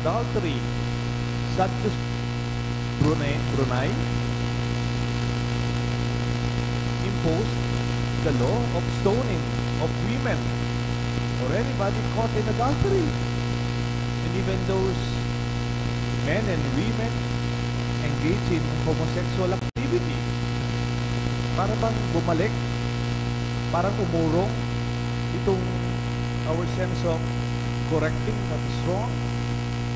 adultery. Thaddeus, Brunei imposed the law of stoning of women or anybody caught in adultery. And even those men and women engage in homosexual activity. Para bang bumalik, parang umurong itong our sense of correcting what is wrong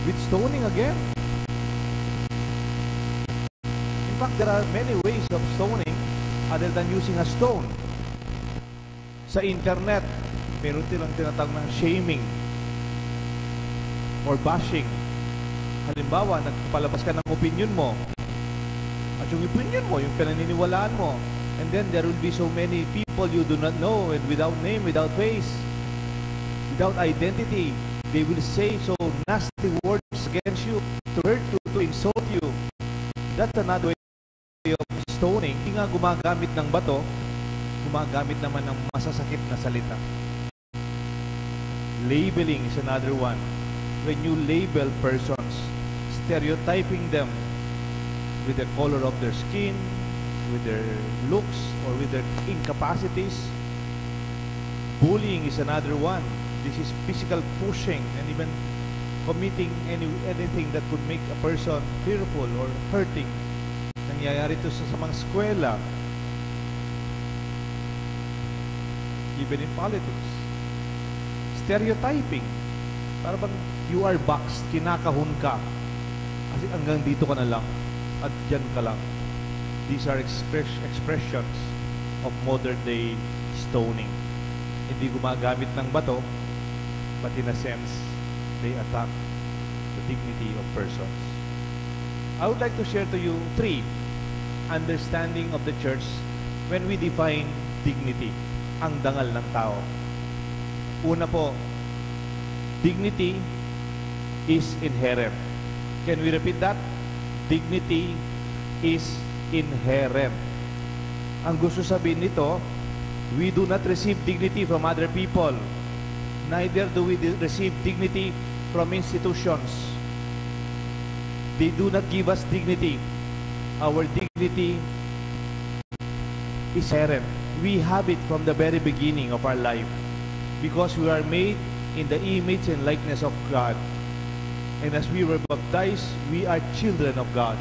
with stoning again. In fact, there are many ways of stoning other than using a stone. Sa internet, meron silang tinatawag ng shaming or bashing. Halimbawa, nagpalabas ka ng opinion mo. At yung opinion mo, yung pinaniniwalaan mo. And then there will be so many people you do not know and without name, without face, without identity. They will say so nasty words against you, to hurt you, to insult you. That's another way of stoning. Hindi nga gumagamit ng bato, gumagamit naman ng masasakit na salita. Labeling is another one. When you label persons, stereotyping them with the color of their skin, with their looks, or with their incapacities. Bullying is another one. This is physical pushing and even committing anything that could make a person fearful or hurting. Nangyayari ito sa mga eskwela, even in politics. Stereotyping. Para bang you are boxed, kinakahon ka. Kasi hanggang dito ka na lang at dyan ka lang. These are expressions of modern day stoning. Hindi gumagamit ng bato, but in a sense, they attack the dignity of persons. I would like to share to you 3 understanding of the church when we define dignity, ang dangal ng tao. Una po, dignity is inherent. Can we repeat that? Dignity is inherent. Ang gusto sabihin nito, we do not receive dignity from other people. Neither do we receive dignity from institutions. They do not give us dignity. Our dignity is inherent. We have it from the very beginning of our life because we are made in the image and likeness of God. And as we were baptized, we are children of God.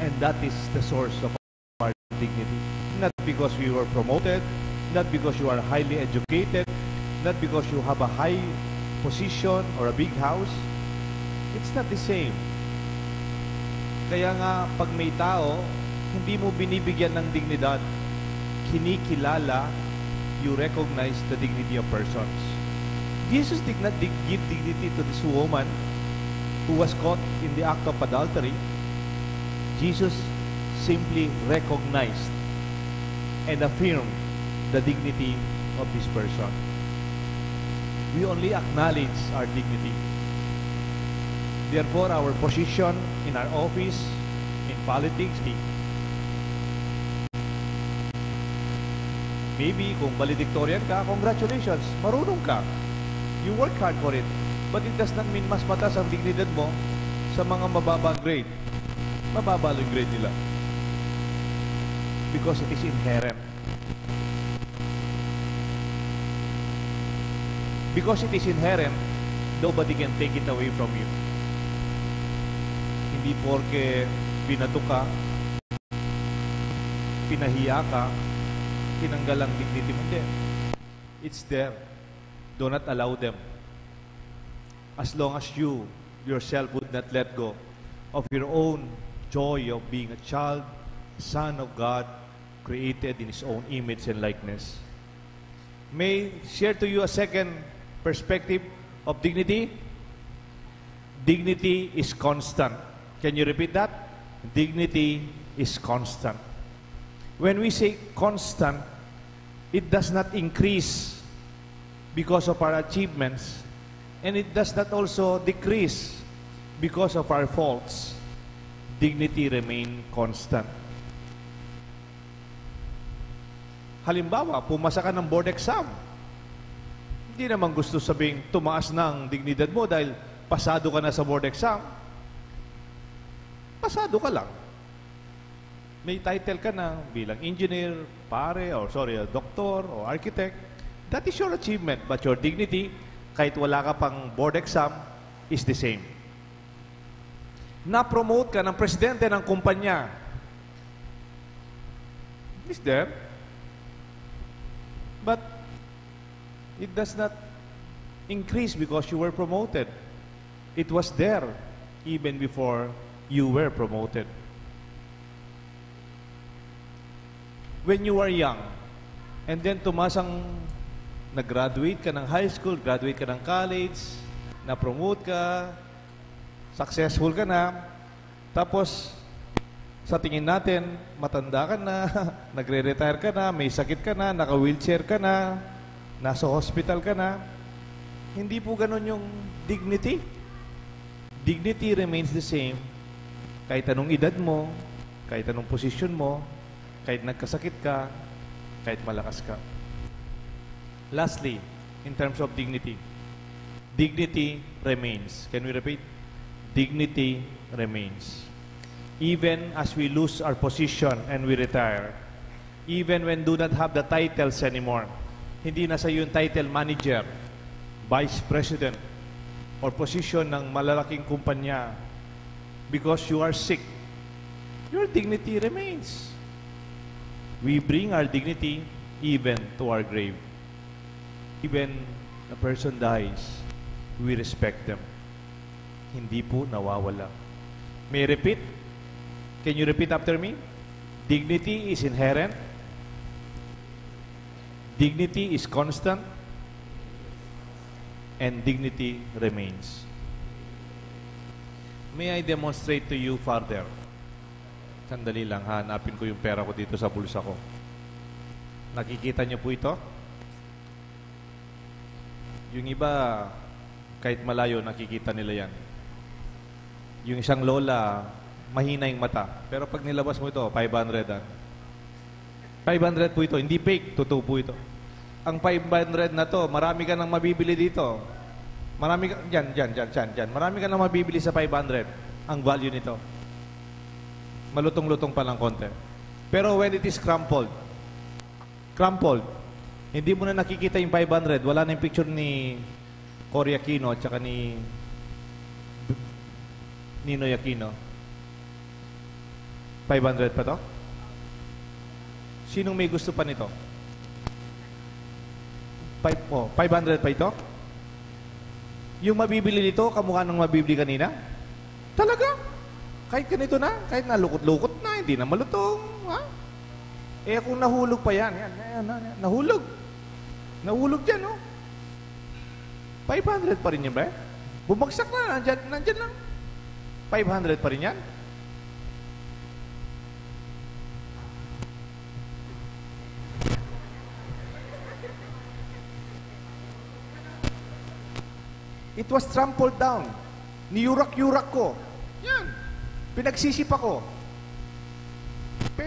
And that is the source of our dignity. Not because we were promoted, not because you are highly educated, not because you have a high position or a big house. It's not the same. Kaya nga, pag may tao, hindi mo binibigyan ng dignidad, kinikilala, you recognize the dignity of persons. Jesus did not give dignity to this woman who was caught in the act of adultery. Jesus simply recognized and affirmed the dignity of this person. We only acknowledge our dignity. Therefore, our position in our office, in politics, maybe kung valedictorian ka, congratulations, marunong ka. You work hard for it. But it does not mean mas mataas ang dignidad mo sa mga mababa grade. Mababa yung grade nila. Because it is inherent. Because it is inherent, nobody can take it away from you. Hindi porke binato ka, pinahiya ka, tinanggal ang dignity mo. Hindi. It's there. Do not allow them. As long as you yourself would not let go of your own joy of being a child, son of God, created in His own image and likeness. May share to you a second perspective of dignity. Dignity is constant. Can you repeat that? Dignity is constant. When we say constant, it does not increase because of our achievements, and it does not also decrease because of our faults. Dignity remain constant. Halimbawa, pumasa ka ng board exam. Hindi naman gusto sabing tumaas na ang dignidad mo dahil pasado ka na sa board exam, pasado ka lang. May title ka na bilang engineer, doctor, or architect. That is your achievement. But your dignity, kahit wala ka pang board exam, is the same. Na-promote ka ng presidente ng kumpanya. Is there? But it does not increase because you were promoted. It was there even before you were promoted. When you were young, and then tumasang nag-graduate ka ng high school, graduate ka ng college, na-promote ka, successful ka na, tapos sa tingin natin, matanda ka na, nagre-retire ka na, may sakit ka na, naka-wheelchair ka na, nasa hospital ka na. Hindi po ganun yung dignity. Dignity remains the same kahit anong edad mo, kahit anong posisyon mo, kahit nagkasakit ka, kahit malakas ka. Lastly, in terms of dignity, dignity remains. Can we repeat? Dignity remains. Even as we lose our position and we retire, even when do not have the titles anymore, hindi na sa yung title manager, vice president, or position ng malalaking kumpanya, because you are sick, your dignity remains. We bring our dignity even to our grave. Even a person dies, we respect them. Hindi po nawawala. May I repeat? Can you repeat after me? Dignity is inherent. Dignity is constant. And dignity remains. May I demonstrate to you further? Sandali lang, hanapin ko yung pera ko dito sa bulsa ko. Nakikita niyo po ito? Yung iba, kahit malayo, nakikita nila yan. Yung isang lola, mahina yung mata. Pero pag nilabas mo ito, 500. 500 po ito, hindi fake, totoo po ito. Ang 500 na to, marami ka nang mabibili dito. Marami ka, dyan. Marami ka nang mabibili sa 500, ang value nito. Malutong-lutong pa lang konti. Pero when it is crumpled, hindi mo na nakikita yung 500, wala na yung picture ni Cory Aquino at saka ni Ninoy Aquino. 500 pa to? Sinong may gusto pa nito? 500 pa ito? Yung mabibili nito, kamukha ng mabibili kanina? Talaga? Kahit ganito na, kahit nalukot-lukot na, hindi na malutong. Ha? Eh kung nahulog pa yan, nahulog. Nahulog dyan, no? 500 pa rin yan ba? Bumagsak na, nandyan lang. 500 pa rin yan. It was trampled down. Niyurak-yurak ko. Yan. Pinagsisip ako.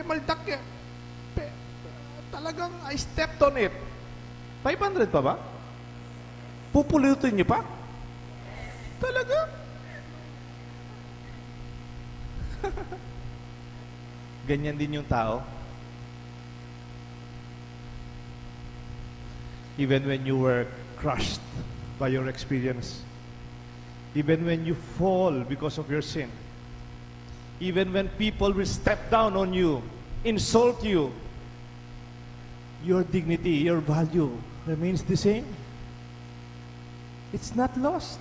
Maldak yan. Talagang I stepped on it. 500 pa ba? Pupulutin niyo pa? Talaga? Ganyan din yung tao. Even when you were crushed by your experience, even when you fall because of your sin, even when people will step down on you, insult you, your dignity, your value remains the same. It's not lost.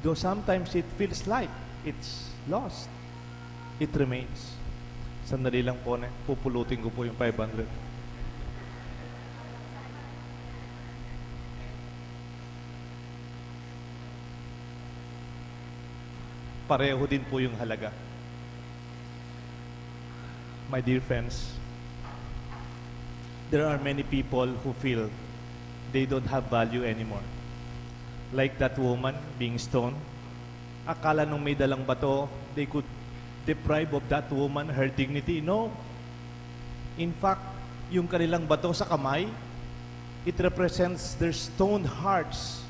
Though sometimes it feels like it's lost, it remains. Sandali lang po, pupulutin ko po yung 500. Pareho din po yung halaga. My dear friends, there are many people who feel they don't have value anymore. Like that woman being stoned. Akala nung may dalang bato, they could deprive of that woman her dignity. No. In fact, yung kanilang bato sa kamay, it represents their stoned hearts.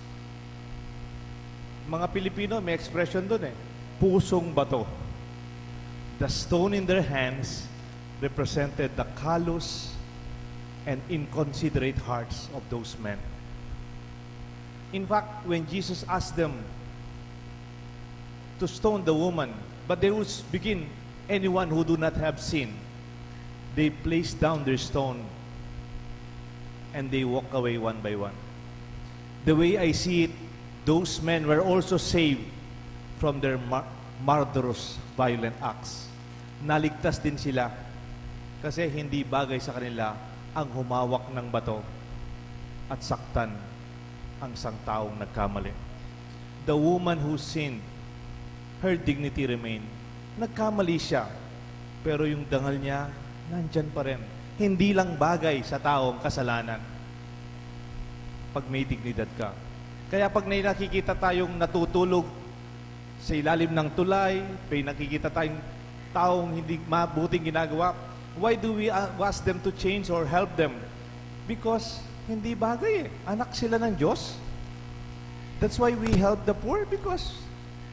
Mga Pilipino, may expression doon eh. Pusong bato. The stone in their hands represented the callous and inconsiderate hearts of those men. In fact, when Jesus asked them to stone the woman, but they would begin, anyone who do not have sin, they placed down their stone and they walk away one by one. The way I see it, those men were also saved from their murderous, violent acts. Naligtas din sila kasi hindi bagay sa kanila ang humawak ng bato at saktan ang isang taong nagkamali. The woman who sinned, her dignity remained. Nagkamali siya, pero yung dangal niya, nandyan pa rin. Hindi lang bagay sa taong kasalanan pag may dignidad ka. Kaya pag nakikita tayong natutulog sa ilalim ng tulay, may nakikita tayong taong hindi mabuting ginagawa, why do we ask them to change or help them? Because hindi bagay eh. Anak sila ng Diyos. That's why we help the poor, because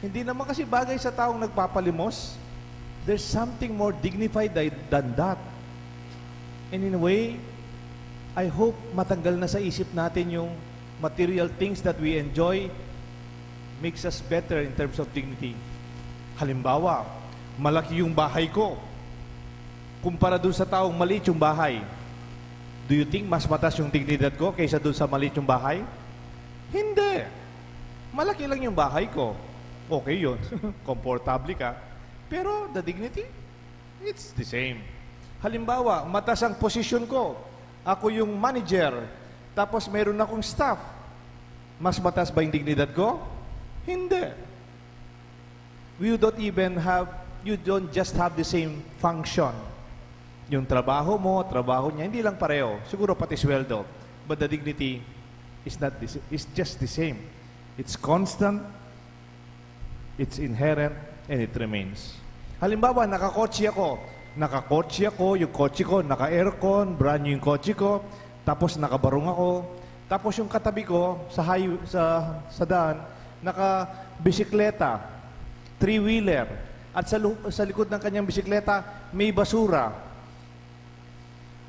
hindi naman kasi bagay sa taong nagpapalimos. There's something more dignified than that. And in a way, I hope matanggal na sa isip natin yung material things that we enjoy makes us better in terms of dignity. Halimbawa, malaki yung bahay ko. Kumpara doon sa taong maliit yung bahay. Do you think mas mataas yung dignidad ko kaysa doon sa maliit yung bahay? Hindi. Malaki lang yung bahay ko. Okay yun. Komportable ka. Pero the dignity, it's the same. Halimbawa, mataas ang posisyon ko. Ako yung manager. Tapos mayroon akong staff. Mas mataas ba yung dignidad ko? Hindi. You don't just have the same function. Yung trabaho mo, trabaho niya, hindi lang pareho. Siguro pati sweldo. But the dignity is just the same. It's constant, it's inherent, and it remains. Halimbawa, nakakotse ako, yung kotse ko, naka-aircon, brand new yung kotse ko, tapos nakabarong ako, tapos yung katabi ko sa daan, naka-bisikleta, three-wheeler, at sa likod ng kanyang bisikleta, may basura.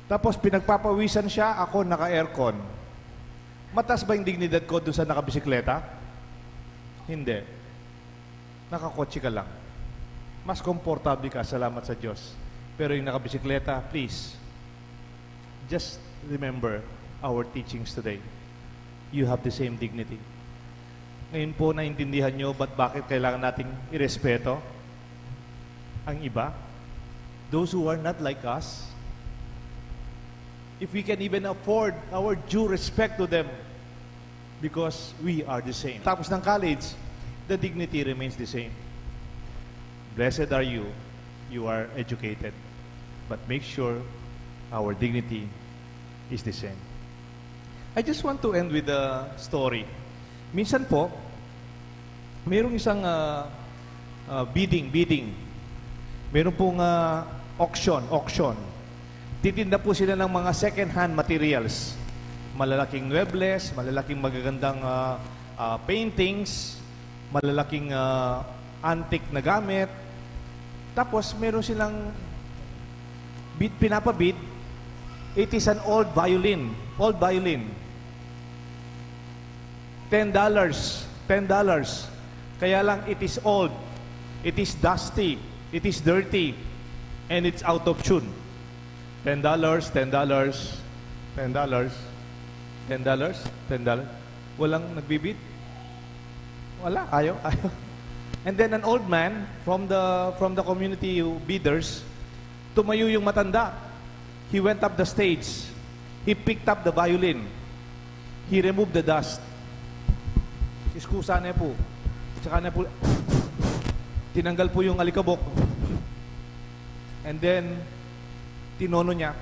Tapos pinagpapawisan siya, ako naka-aircon. Mataas ba yung dignidad ko doon sa nakabisikleta? Hindi. Nakakotse ka lang. Mas komportable ka, salamat sa Diyos. Pero yung nakabisikleta, please, just remember our teachings today. You have the same dignity. Ngayon po, naintindihan nyo bakit kailangan nating irespeto ang iba? Those who are not like us. If we can even afford our due respect to them because we are the same. Tapos ng college, the dignity remains the same. Blessed are you are educated. But make sure our dignity is the same. I just want to end with a story. Minsan po, mayroong isang bidding. Mayroon pong auction. Titinda po sila ng mga second-hand materials. Malalaking muebles, malalaking magagandang paintings, malalaking antique na gamit. Tapos, meron silang pinapabid. It is an old violin. $10. Kaya lang, it is old. It is dusty. It is dirty. And it's out of tune. $10. Walang nagbibid? Wala, ayaw. And then an old man from the community bidders, tumayo yung matanda. He went up the stage. He picked up the violin. He removed the dust. Iskusa na po. Tsaka na po, tinanggal po yung alikabok. And then, tinono niya.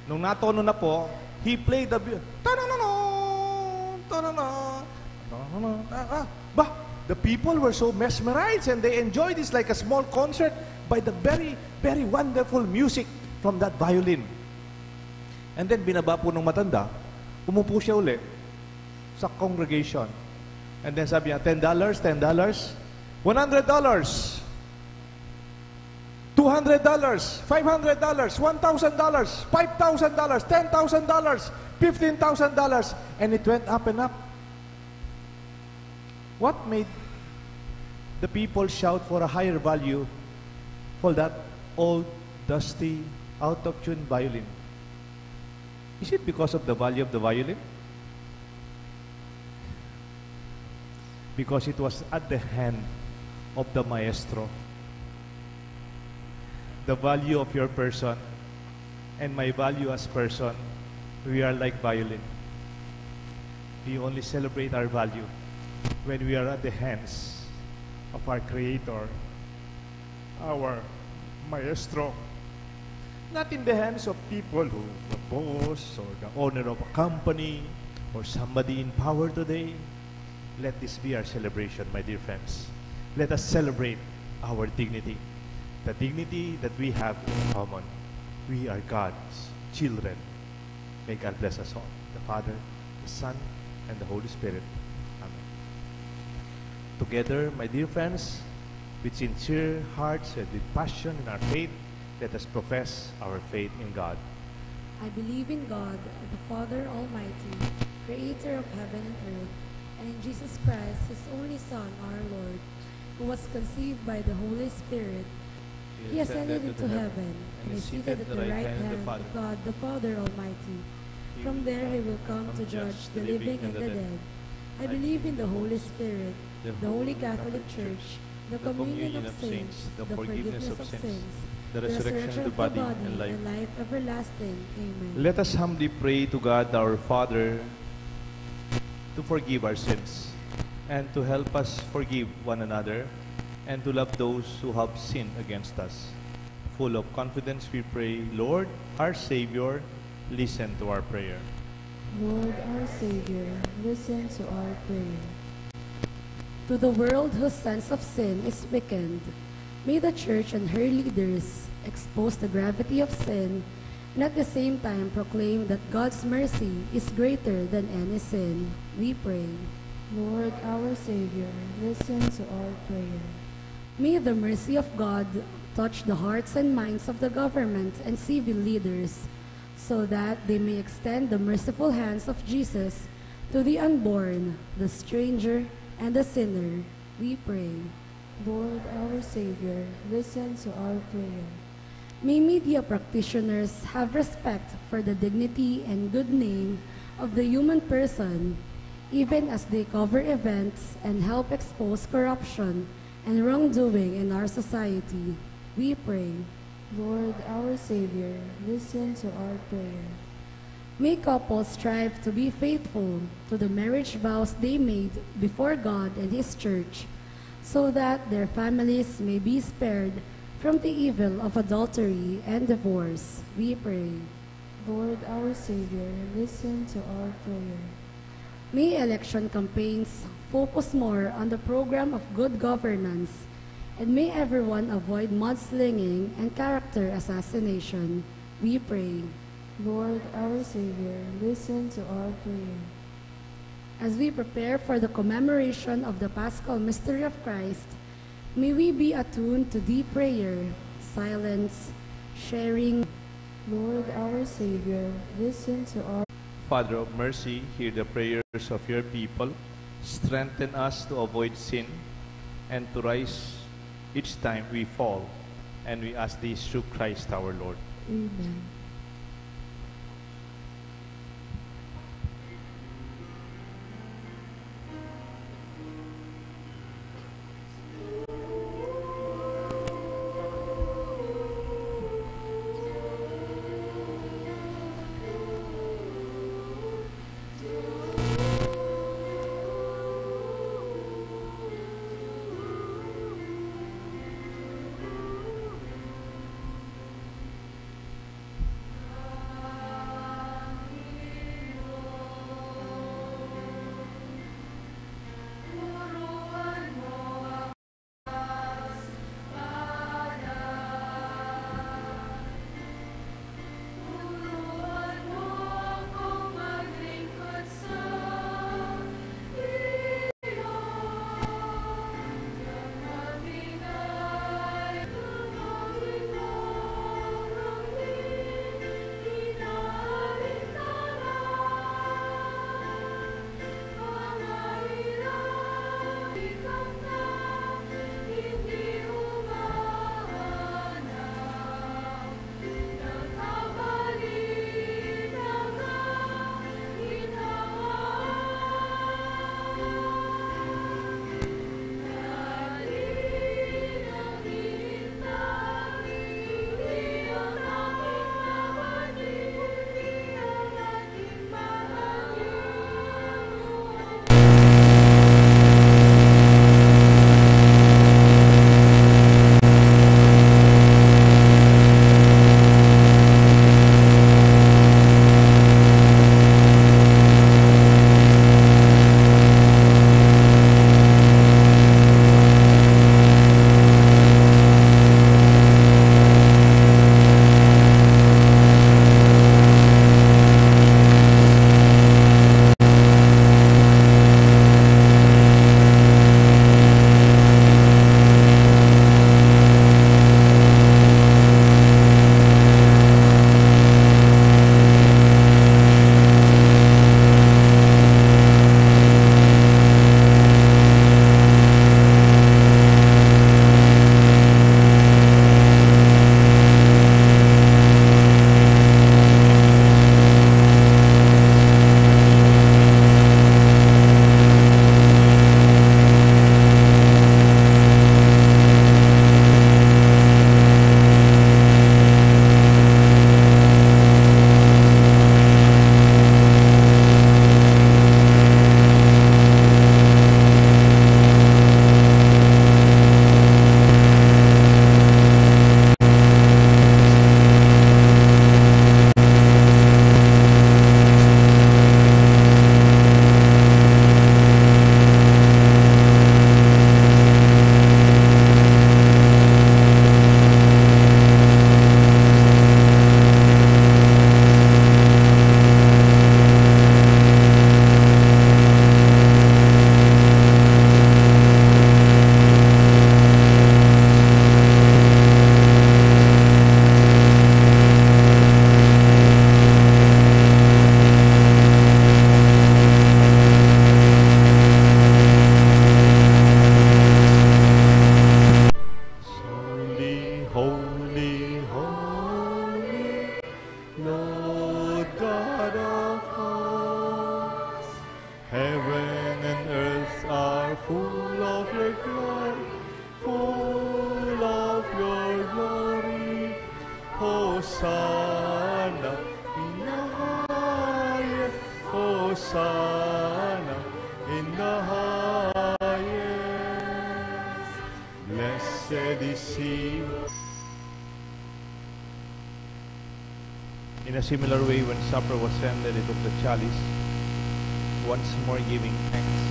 Nung natono na po, he played the the people were so mesmerized and they enjoyed this like a small concert by the very, very wonderful music from that violin. And then, binaba po ng matanda, umupo siya uli sa congregation. And then sabi niya, $10, $10, $100, $200, $500, $1,000, $5,000, $10,000, $15,000, and it went up and up. What made the people shout for a higher value for that old, dusty, out-of-tune violin? Is it because of the value of the violin? Because it was at the hand of the maestro. The value of your person and my value as person, we are like violin. We only celebrate our value when we are at the hands of our Creator, our maestro. Not in the hands of people who the boss or the owner of a company or somebody in power today. Let this be our celebration, my dear friends. Let us celebrate our dignity, the dignity that we have in common. We are God's children. May God bless us all, the Father, the Son, and the Holy Spirit. Amen. Together, my dear friends, with sincere hearts and with passion in our faith, let us profess our faith in God. I believe in God, the Father Almighty, creator of heaven and earth, and in Jesus Christ, his only Son, our Lord, who was conceived by the Holy Spirit. He ascended into heaven and is seated at the right hand of God, the Father Almighty. From there he will come to judge the living and the dead. I believe in the Holy Spirit, the Holy Catholic Church, the communion of saints, the forgiveness of sins, the resurrection of the body, and life everlasting. Amen. Let us humbly pray to God our Father to forgive our sins and to help us forgive one another and to love those who have sinned against us. Full of confidence we pray, Lord, our Savior, listen to our prayer. Lord, our Savior, listen to our prayer. To the world whose sense of sin is weakened, may the Church and her leaders expose the gravity of sin and at the same time proclaim that God's mercy is greater than any sin. We pray. Lord, our Savior, listen to our prayer. May the mercy of God touch the hearts and minds of the government and civil leaders so that they may extend the merciful hands of Jesus to the unborn, the stranger, and the sinner. We pray. Lord, our Savior, listen to our prayer. May media practitioners have respect for the dignity and good name of the human person, even as they cover events and help expose corruption and wrongdoing in our society. We pray. Lord, our Savior, listen to our prayer. May couples strive to be faithful to the marriage vows they made before God and His Church, so that their families may be spared from the evil of adultery and divorce. We pray. Lord, our Savior, listen to our prayer. May election campaigns focus more on the program of good governance, and may everyone avoid mudslinging and character assassination. We pray. Lord, our Savior, listen to our prayer. As we prepare for the commemoration of the Paschal Mystery of Christ, may we be attuned to deep prayer, silence, sharing. Lord, our Savior, listen to our Father of mercy, hear the prayers of your people. Strengthen us to avoid sin and to rise each time we fall. And we ask this through Christ our Lord. Amen. Hosanna in the highest. Blessed is he. In a similar way, when supper was ended, he took the chalice, once more giving thanks.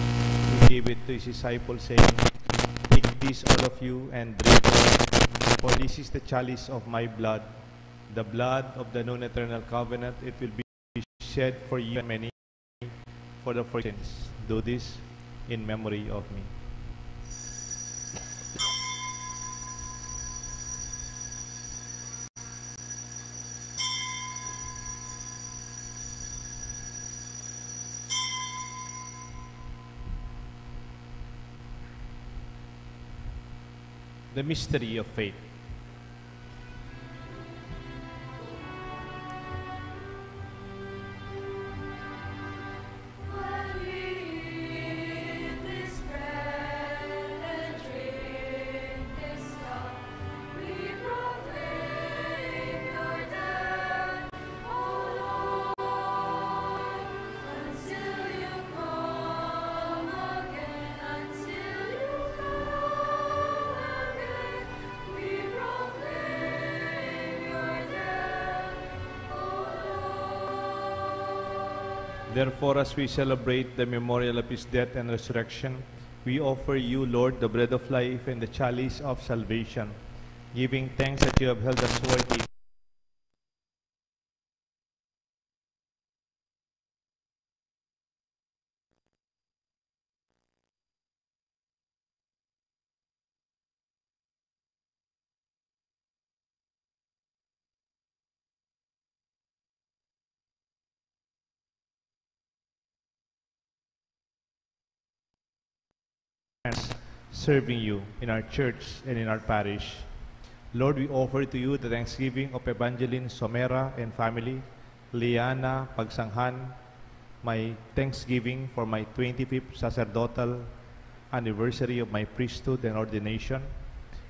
He gave it to his disciples, saying, "Take this, all of you, and drink of it, for this is the chalice of my blood, the blood of the new and eternal covenant. It will be shed for you and many for the forgiveness of sins. Do this in memory of me." The mystery of faith. Therefore, as we celebrate the memorial of his death and resurrection, we offer you, Lord, the bread of life and the chalice of salvation, giving thanks that you have held us worthy serving you in our church and in our parish. Lord, we offer to you the thanksgiving of Evangeline Somera and family, Liana Pagsanghan, my thanksgiving for my 25th sacerdotal anniversary of my priesthood and ordination,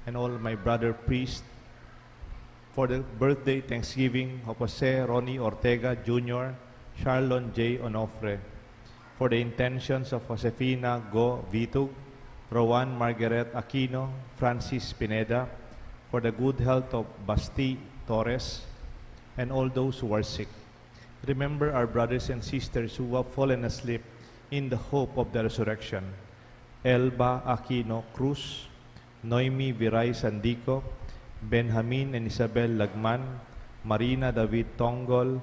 and all my brother priests, for the birthday thanksgiving of Jose Ronnie Ortega Jr., Charlon J. Onofre, for the intentions of Josefina Go Vitug, Rowan Margaret Aquino, Francis Pineda, for the good health of Basti Torres, and all those who are sick. Remember our brothers and sisters who have fallen asleep in the hope of the resurrection. Elba Aquino Cruz, Noemi Viray Sandico, Benjamin and Isabel Lagman, Marina David Tongol,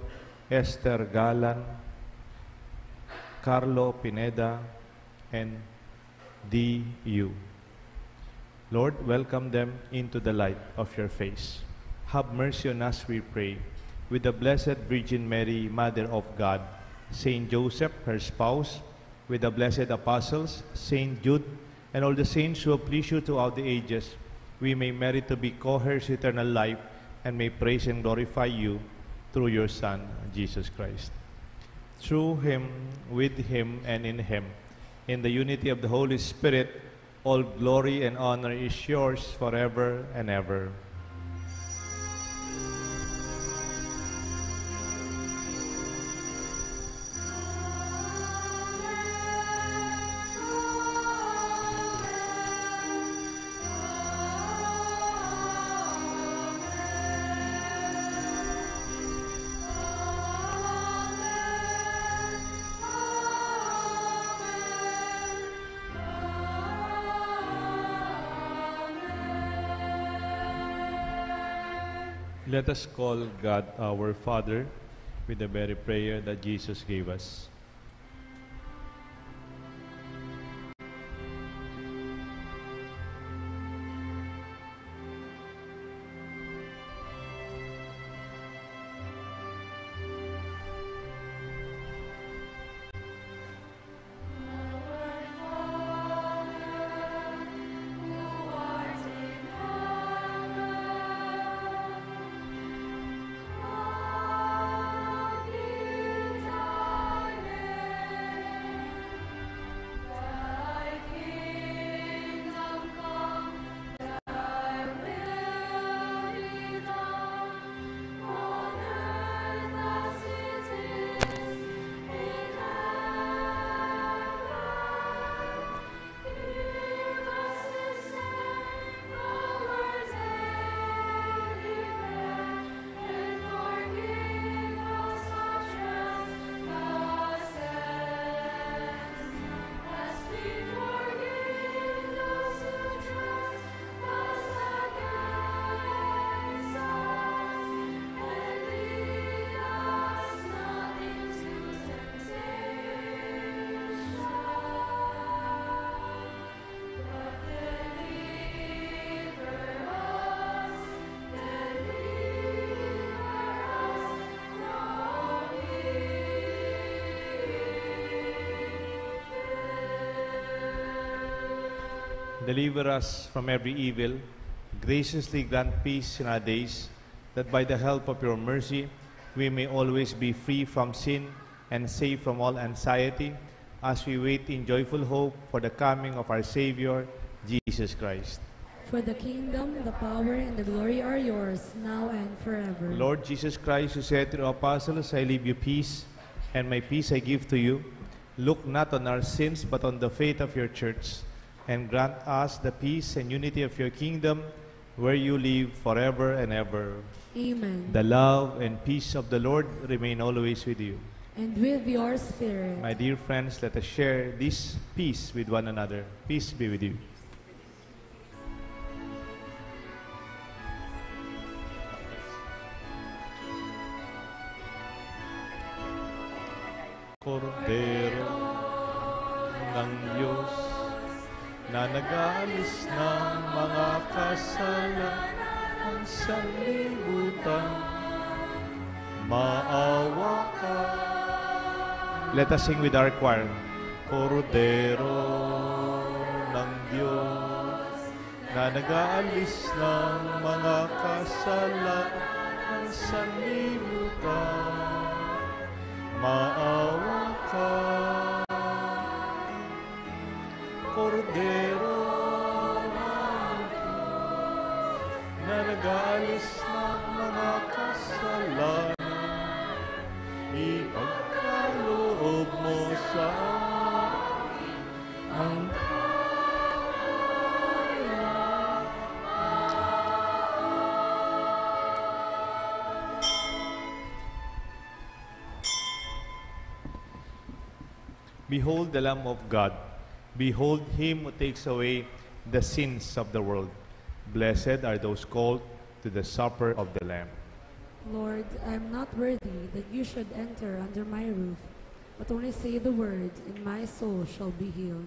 Esther Galan, Carlo Pineda, and D.U. Lord, welcome them into the light of your face. Have mercy on us, we pray, with the Blessed Virgin Mary, Mother of God, Saint Joseph, her spouse, with the blessed apostles, Saint Jude, and all the saints who have pleased you throughout the ages, we may merit to be co-heirs of eternal life and may praise and glorify you through your Son, Jesus Christ. Through him, with him, and in him, in the unity of the Holy Spirit, all glory and honor is yours forever and ever. Let us call God our Father with the very prayer that Jesus gave us. Deliver us from every evil. Graciously grant peace in our days, that by the help of your mercy, we may always be free from sin and safe from all anxiety, as we wait in joyful hope for the coming of our Savior, Jesus Christ. For the kingdom, the power, and the glory are yours, now and forever. Lord Jesus Christ, who said to the apostles, I leave you peace, and my peace I give to you. Look not on our sins, but on the faith of your church, and grant us the peace and unity of your kingdom, where you live forever and ever. Amen. The love and peace of the Lord remain always with you. And with your spirit. My dear friends, let us share this peace with one another. Peace be with you. Kordero ng Diyos na nag-aalis ng mga kasalanan sa libutan, maawa ka. Let us sing with our choir. Kordero ng Diyos na nag-aalis ng mga kasalanan sa libutan, maawa ka. Kordero ng Diyos na nag-aalis ng mga kasalanan, ipagkaloob mo sa amin ang Behold the Lamb of God. Behold him who takes away the sins of the world. Blessed are those called to the supper of the Lamb. Lord, I am not worthy that you should enter under my roof, but only say the word, and my soul shall be healed.